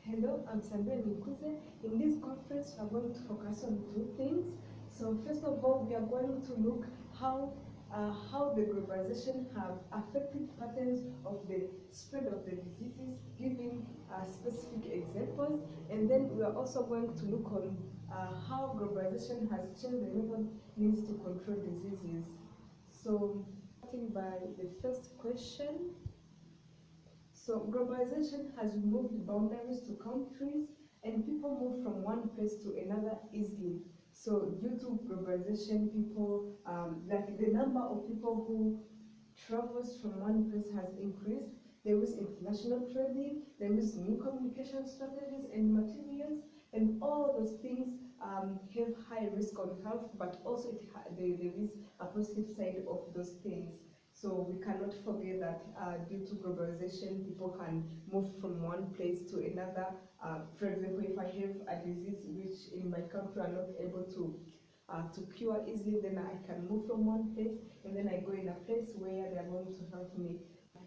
Hello, I'm Sandrine Nikuze. In this conference, we are going to focus on two things. So first of all, we are going to look how the globalization have affected patterns of the spread of the diseases, giving specific examples. And then we are also going to look on how globalization has changed the method used to control diseases. So starting by the first question. So globalization has removed boundaries to countries and people move from one place to another easily. So due to globalization, people, like the number of people who travels from one place has increased. There is international trading, there is new communication strategies and materials, and all those things have high risk on health, but also there is a positive side of those things. So we cannot forget that due to globalization, people can move from one place to another. For example, if I have a disease which in my country I'm not able to cure easily, then I can move from one place and then I go in a place where they are going to help me.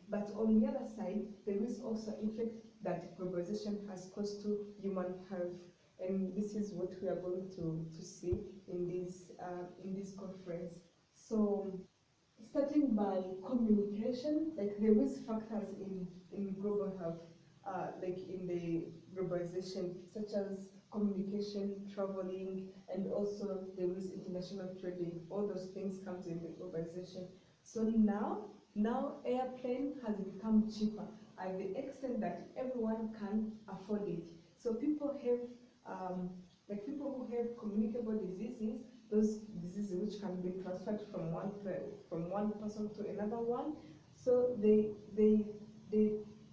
But on the other side, there is also effect that globalization has caused to human health, and this is what we are going to see in this conference. So starting by communication, like there is factors in global health, like in the globalization, such as communication, traveling, and also there is international trading. All those things comes in the globalization. So now airplane has become cheaper at the extent that everyone can afford it. So people have like people who have communicable diseases, those diseases which can be transferred from one person to another one. So they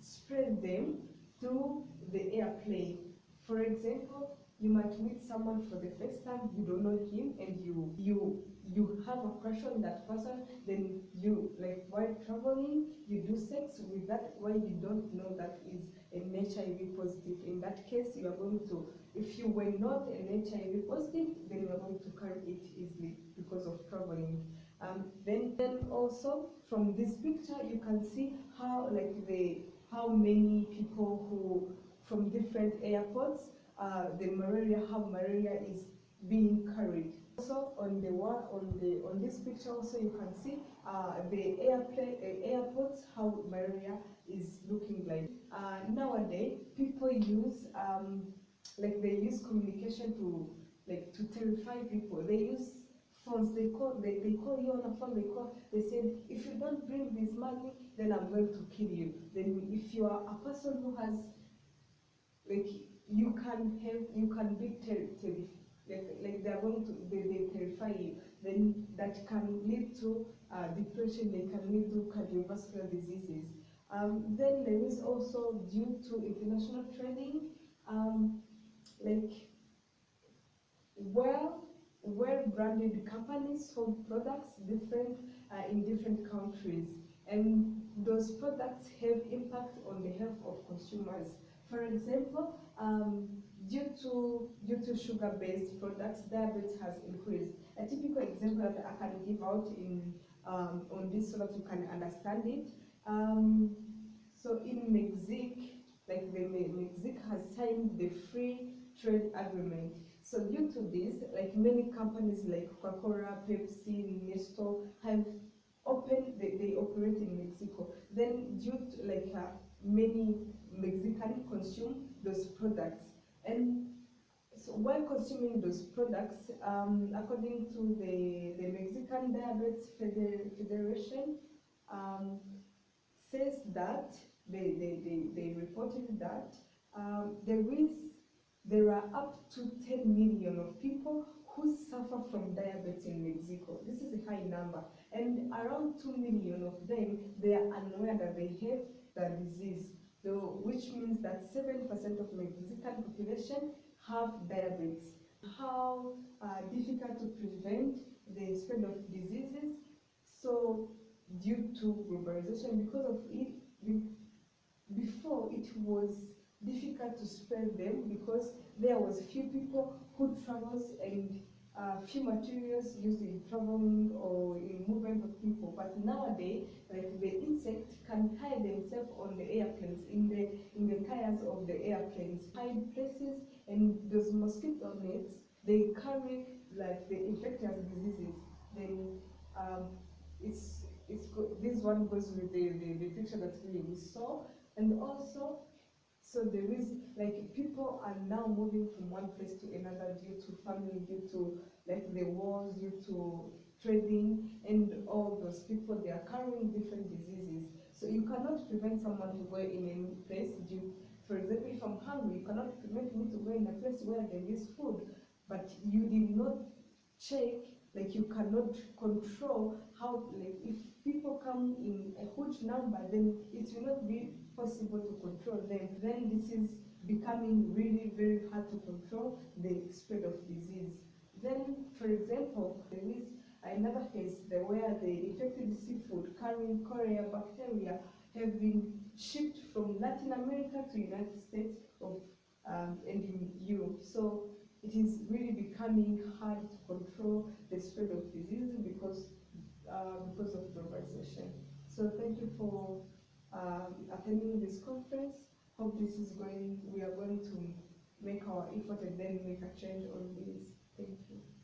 spread them through the airplane. For example, you might meet someone for the first time, you don't know him, and you have a crush on that person. Then you, like, while traveling, you do sex with that while you don't know that is an HIV positive. In that case, you are going to, if you were not an HIV positive, then you are going to carry it easily because of traveling. Then also from this picture, you can see how how many people who from different airports, how malaria is being carried. Also on this picture also you can see the airports, how malaria is looking like. Nowadays people use they use communication to terrify people. They use phones. They call you on a phone. They said, if you don't bring this money, then I'm going to kill you. Then if you are a person who has, like, you can be they are going to they terrify you, then that can lead to depression. They can lead to cardiovascular diseases. Then there is also, due to international trading, like well-branded companies sold products in different countries, and those products have impact on the health of consumers. For example, due to sugar-based products, diabetes has increased. A typical example that I can give out on this so that you can understand it. So in Mexico, like Mexico has signed the free trade agreement. So due to this, like many companies like Coca-Cola, Pepsi, Nestle have opened, they operate in Mexico. Then due to many Mexicans consume those products, and so while consuming those products, according to the Mexican Diabetes Federation, says that they reported that there are up to 10 million of people who suffer from diabetes in Mexico. This is a high number, and around 2 million of them, they are unaware that they have the disease, so which means that 7% of Mexican population have diabetes. How difficult to prevent the spread of diseases? So due to globalization, because of it, before it was difficult to spread them because there was few people who travels and few materials used in traveling or in movement of people. But nowadays, like the insect can hide themselves on the airplanes, in the tires of the airplanes, hide places, and those mosquito nets, they carry like the infectious diseases. Then this one goes with the picture that we saw, and also so there is like people are now moving from one place to another due to family, due to like the wars, due to trading, and all those people they are carrying different diseases. So you cannot prevent someone to go in any place due, for example, if I'm hungry, you cannot prevent me to go in a place where there is food, but you did not check, like you cannot control how, like if people come in a huge number, then it will not be possible to control them. Then this is becoming really very hard to control the spread of disease. Then, for example, there is another case where the infected seafood carrying cholera bacteria have been shipped from Latin America to United States and in Europe. So it is really becoming hard to control the spread of disease because of globalization. So thank you for attending this conference. Hope this is we are going to make our effort and then make a change on this. Thank you.